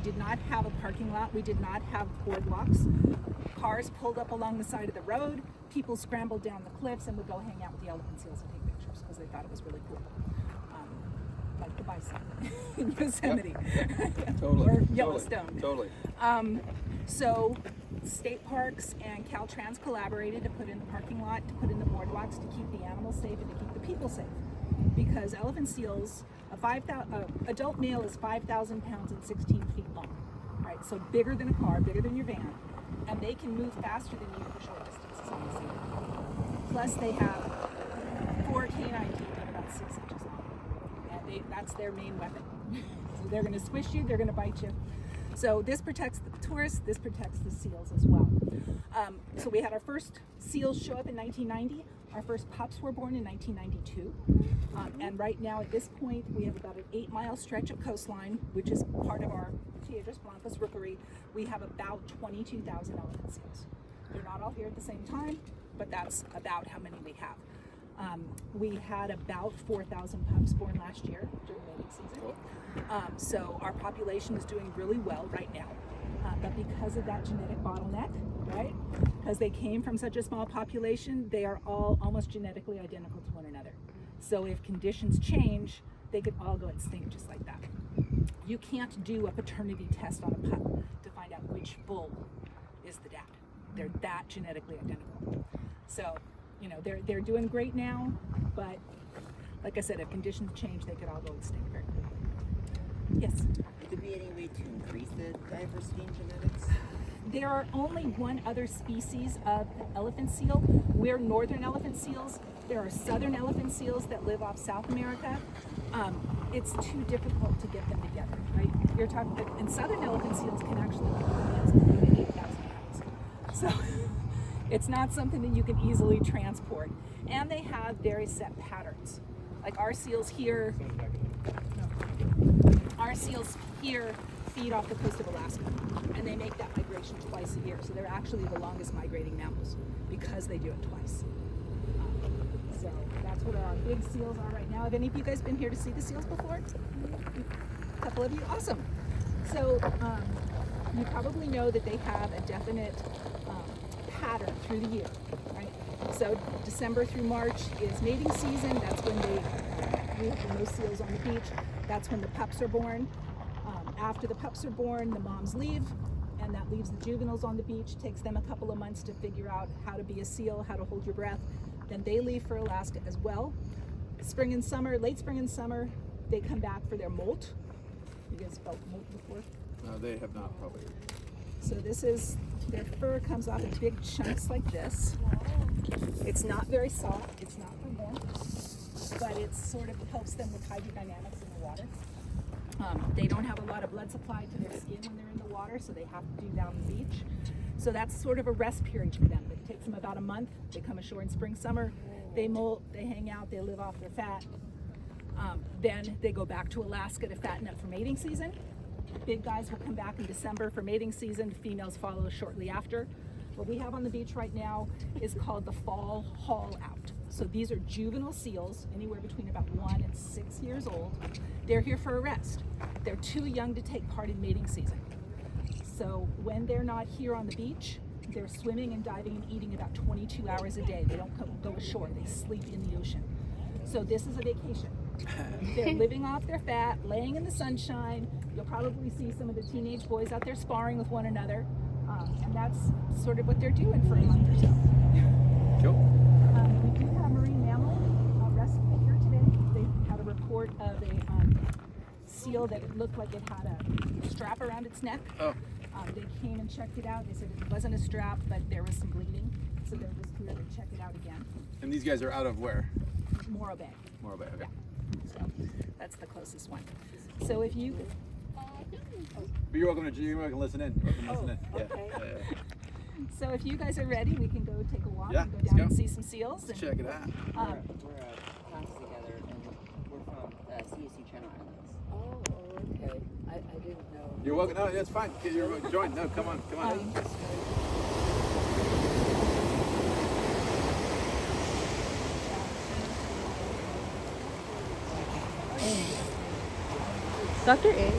did not have a parking lot. We did not have boardwalks. Cars pulled up along the side of the road. People scrambled down the cliffs and would go hang out with the elephant seals and take pictures because they thought it was really cool. Like the bison in Yosemite. Yep. Totally. Or Yellowstone. Totally. So state parks and Caltrans collaborated to put in the parking lot, to put in the boardwalks, to keep the animals safe and to keep the people safe. Because elephant seals, adult male is 5,000 pounds and 16 feet long, right? So bigger than a car, bigger than your van, and they can move faster than you for short distances on the sea. Plus they have 4 canine teeth that are about 6 inches long, and that's their main weapon. So they're going to squish you, they're going to bite you. So this protects the tourists, this protects the seals as well. So we had our first seals show up in 1990. Our first pups were born in 1992. And right now at this point, we have about an 8-mile stretch of coastline, which is part of our Piedras, Blancas rookery. We have about 22,000 elephant seals. They're not all here at the same time, but that's about how many we have. We had about 4,000 pups born last year during mating season. So our population is doing really well right now. But because of that genetic bottleneck, right? Because they came from such a small population, they are all almost genetically identical to one another. So if conditions change, they could all go extinct just like that. You can't do a paternity test on a pup to find out which bull is the dad. They're that genetically identical. So, you know, they're doing great now, but like I said, if conditions change, they could all go extinct very quickly. Yes? Would there be any way to increase the diversity in genetics? There are only one other species of elephant seal. We're northern elephant seals. There are southern elephant seals that live off South America. It's too difficult to get them together, right? You're talking, and southern elephant seals can actually weigh 8,000 pounds. So it's not something that you can easily transport. And they have very set patterns. Like our seals here feed off the coast of Alaska, and they make that migration twice a year. So they're actually the longest migrating mammals because they do it twice. So that's what our big seals are right now. Have any of you guys been here to see the seals before? A couple of you? Awesome. So you probably know that they have a definite pattern through the year, right? So December through March is mating season. That's when we have the most seals on the beach. That's when the pups are born. After the pups are born, the moms leave, and that leaves the juveniles on the beach. Takes them a couple of months to figure out how to be a seal, how to hold your breath. Then they leave for Alaska as well. Spring and summer, late spring and summer, they come back for their molt. You guys felt molt before? No, they have not probably. So this is, their fur comes off in big chunks like this. It's not very soft, it's not for warmth, but it sort of helps them with hydrodynamics in the water. They don't have a lot of blood supply to their skin when they're in the water, so they have to do that on the beach. So that's sort of a rest period for them. It takes them about a month. They come ashore in spring, summer. They molt, they hang out, they live off their fat. Then they go back to Alaska to fatten up for mating season. Big guys will come back in December for mating season. Females follow shortly after. What we have on the beach right now is called the fall haul out. So these are juvenile seals, anywhere between about 1 and 6 years old. They're here for a rest. They're too young to take part in mating season. So when they're not here on the beach, they're swimming and diving and eating about 22 hours a day. They don't go ashore, they sleep in the ocean. So this is a vacation. They're living off their fat, laying in the sunshine. You'll probably see some of the teenage boys out there sparring with one another. And that's sort of what they're doing for a month or so. Cool. We do have marine mammal rescue here today. They had a report of a seal that it looked like it had a strap around its neck. Oh. They came and checked it out. They said it wasn't a strap, but there was some bleeding. So they're just here to check it out again. And these guys are out of where? Morro Bay. Morro Bay, okay. Yeah. So that's the closest one. So if you... But you're welcome to listen in. Welcome to listen in. Yeah. Okay. Yeah. So if you guys are ready, we can go take a walk Yeah, and go let's down go. and see some seals. Let's And, check it out. We're class together, and we're from CSC Channel Islands. Oh, okay. I didn't know. You're welcome. No, that's fine. You're join. No, come on, come on. Dr. A?